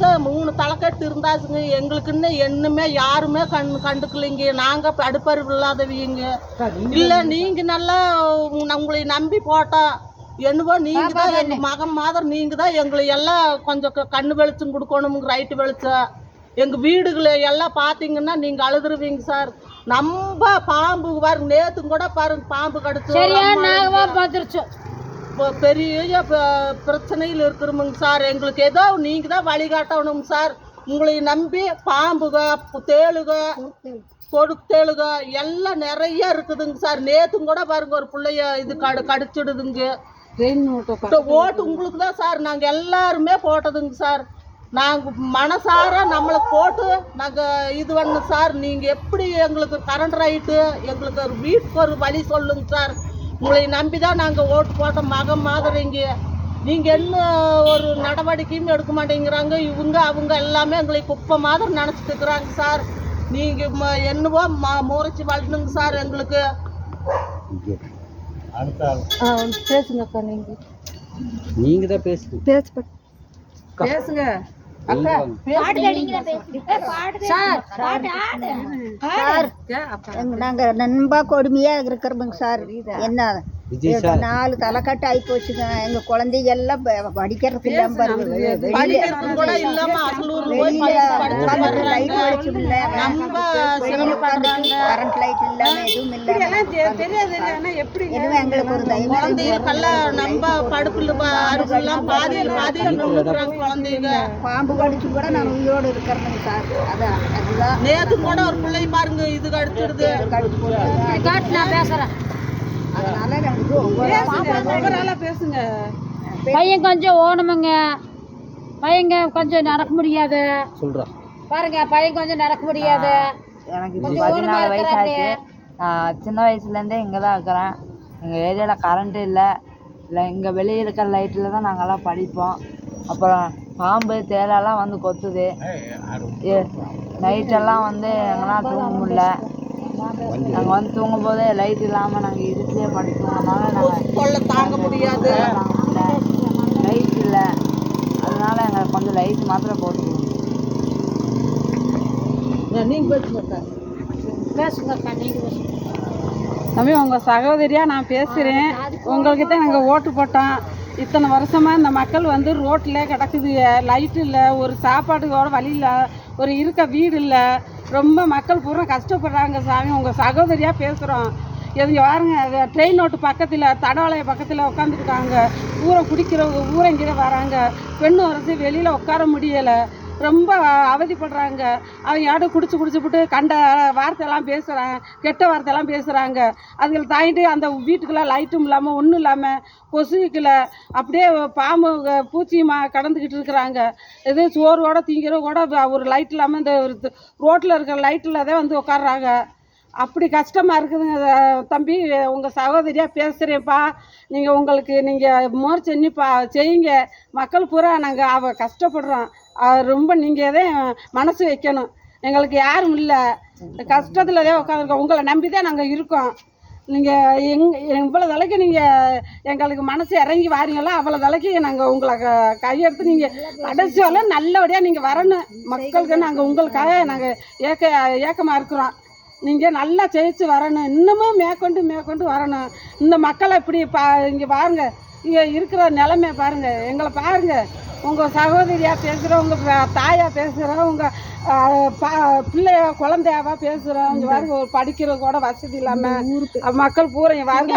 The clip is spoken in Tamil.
வருஷம் 3 தலைக்கட்டு இருந்தாச்சுங்க. எங்களுக்குன்னு என்னமே யாருமே கண்டுக்கலைங்க. நாங்க அடுப்பறிவு இல்லாதவங்க. இல்லை நீங்க நல்லா உங்களை நம்பி போட்டோம். என்னவோ நீங்க தான் எங்க மகன் மாதிரி நீங்க தான் எங்களை எல்லாம் கொஞ்சம் கண்ணு வெளிச்சம் கொடுக்கணும். ரைட்டு வெளிச்சம் எங்க வீடுகளை எல்லாம் பார்த்தீங்கன்னா நீங்க அழுதுருவீங்க சார். நம்ம பாம்பு பாருங்க, நேத்து கூட பாருங்க பாம்பு கடிச்சு பெரிய பிரச்சனையில் இருக்கிறோமுங்க சார். எங்களுக்கு ஏதோ நீங்க தான் வழிகாட்டணுங்க சார். உங்களை நம்பி பாம்புக தேளுக கொடுத்தேளுக எல்லாம் நிறைய இருக்குதுங்க சார். நேத்தும் கூட பாருங்க ஒரு பிள்ளைய இது கடிச்சிடுதுங்க. ஓட்டு உங்களுக்கு தான் சார். நாங்க எல்லாருமே போட்டதுங்க சார். நாங்கள் மனசார நம்மளுக்கு போட்டு நாங்கள் இது பண்ணோம் சார். நீங்கள் எப்படி எங்களுக்கு கரண்ட் ரைட்டு எங்களுக்கு ஒரு வீட்டுக்கு ஒரு வழி சொல்லுங்க சார். உங்களை நம்பி தான் நாங்கள் ஓட்டு போட்டோம். மகன் மாதிரிங்க நீங்கள் என்ன ஒரு நடவடிக்கையும் எடுக்க மாட்டேங்கிறாங்க. இவங்க அவங்க எல்லாமே எங்களை குப்பை மாதிரி நினச்சிட்டு இருக்கிறாங்க சார். நீங்கள் என்னவோ முறைச்சி வளர்ந்துங்க சார் எங்களுக்கு. பேசுங்கக்கா. நீங்கள் தான் பேசுங்க. நாங்க நண்பா கொடுமையா இருக்கிறோமுங்க சார். என்ன 4 தலைக்கட்டு ஆகி போச்சுங்க. எங்க குழந்தைங்க எல்லாம் படிக்கிறது இல்லாம லைட் வெளிச்சம் இல்ல, கரண்ட் லைட் இல்லாம எதுவும் இல்லாம எங்களுக்கு ஒரு பாம்பு கடிச்சு கூட நான் உயிரோடு இருக்கிறேங்க சார். அதுதான் நேத்து கூட ஒரு பிள்ளை பாருங்க இது கடிச்சிடுது. நான் பேசுறேன். பேசுங்க. பையன் கொஞ்சம் ஓணுமுங்க. பையங்க கொஞ்சம் நடக்க முடியாது சொல்றான் பாருங்க. பையன் கொஞ்சம் நடக்க முடியாது. எனக்கு 14 வயசு ஆச்சு. நான் சின்ன வயசுலேருந்தே இங்கே தான் இருக்கிறேன். எங்கள் ஏரியாவில் கரண்ட்டு இல்லை. இங்கே வெளியே இருக்கிற லைட்டில் தான் நாங்கள்லாம் படிப்போம். அப்புறம் பாம்பு தேலெல்லாம் வந்து கொத்துது. நைட்டெல்லாம் வந்து எங்கன்னா தூங்க முடியல. நாங்கள் வந்து தூங்கும் போதே லைட் இல்லாமல் நாங்கள் இருட்டிலே படித்தோம்னால நாங்கள் தாங்க முடியாது. லைட் இல்லை, அதனால எங்களுக்கு கொஞ்சம் லைட் மாத்திரம் போட்டு தம்பி உங்கள் சகோதரியாக நான் பேசுகிறேன். உங்களுக்கு தான் நாங்கள் ஓட்டு போட்டோம். இத்தனை வருஷமாக இந்த மக்கள் வந்து ரோட்டில் கிடக்குது. லைட்டு இல்லை, ஒரு சாப்பாட்டுக்கோட வழி இல்லை, ஒரு இருக்க வீடு இல்லை. ரொம்ப மக்கள் பூரா கஷ்டப்படுறாங்க சாமி. உங்கள் சகோதரியாக பேசுகிறோம். எது பாருங்க, ட்ரெயின் ஓட்டு பக்கத்தில் தடவாளைய பக்கத்தில் உட்காந்துருக்காங்க. ஊரை குடிக்கிறவங்க ஊரங்கிற வராங்க. பெண்ணு வரசு வெளியில் உட்கார முடியலை. ரொம்ப அவதிப்படுறாங்க. அவங்க யாரும் குடிச்சுப்புட்டு கண்ட வார்த்தையெல்லாம் பேசுகிறாங்க, கெட்ட வார்த்தையெல்லாம் பேசுகிறாங்க. அதுகளை தாங்கிட்டு அந்த வீட்டுக்கெல்லாம் லைட்டும் இல்லாமல் ஒன்றும் இல்லாமல் கொசுக்கில் அப்படியே பாம்பு பூச்சியுமா கடந்துக்கிட்டு இருக்கிறாங்க. இது சோறுவோட திங்கிறவ கூட ஒரு லைட் இல்லாமல் இந்த ரோட்டில் இருக்கிற லைட்டில் தான் வந்து உட்காடுறாங்க. அப்படி கஷ்டமாக இருக்குதுங்க தம்பி. உங்கள் சகோதரியாக பேசுகிறேன்ப்பா. உங்களுக்கு நீங்கள் முயற்சி என்னப்பா செய்யுங்க. மக்கள் பூரா நாங்கள் கஷ்டப்படுறோம். ரொம்ப நீங்கள் தான் மனசு வைக்கணும். எங்களுக்கு யாரும் இல்லை, கஷ்டத்தில் தான் உட்காந்துருக்கோம். உங்களை நம்பி தான் நாங்கள் இருக்கோம். நீங்கள் இவ்வளோ தலைக்கு நீங்கள் எங்களுக்கு மனசு இறங்கி வாரீங்களோ அவ்வளோ தலைக்கு நாங்கள் உங்களை கையெடுத்து நீங்கள் கடைசி வரல நல்லபடியாக நீங்கள் வரணும். மக்களுக்கு நாங்கள் உங்களுக்காக நாங்கள் ஏக்கமாக இருக்கிறோம். நீங்கள் நல்லா ஜெயிச்சு வரணும். இன்னமும் மேற்கொண்டு வரணும். இந்த மக்களை இப்படி இங்கே பாருங்கள், இங்கே இருக்கிற நிலைமை பாருங்கள். எங்களை பாருங்கள். உங்கள் சகோதரியாக பேசுகிறோம், உங்கள் தாயாக பேசுகிறோம், உங்கள் பிள்ளைய குழந்தையாவா பேசுகிறோம். இங்கே பாருங்க, ஒரு படிக்கிற கூட வசதி இல்லாமல் மக்கள் பூரா வாங்க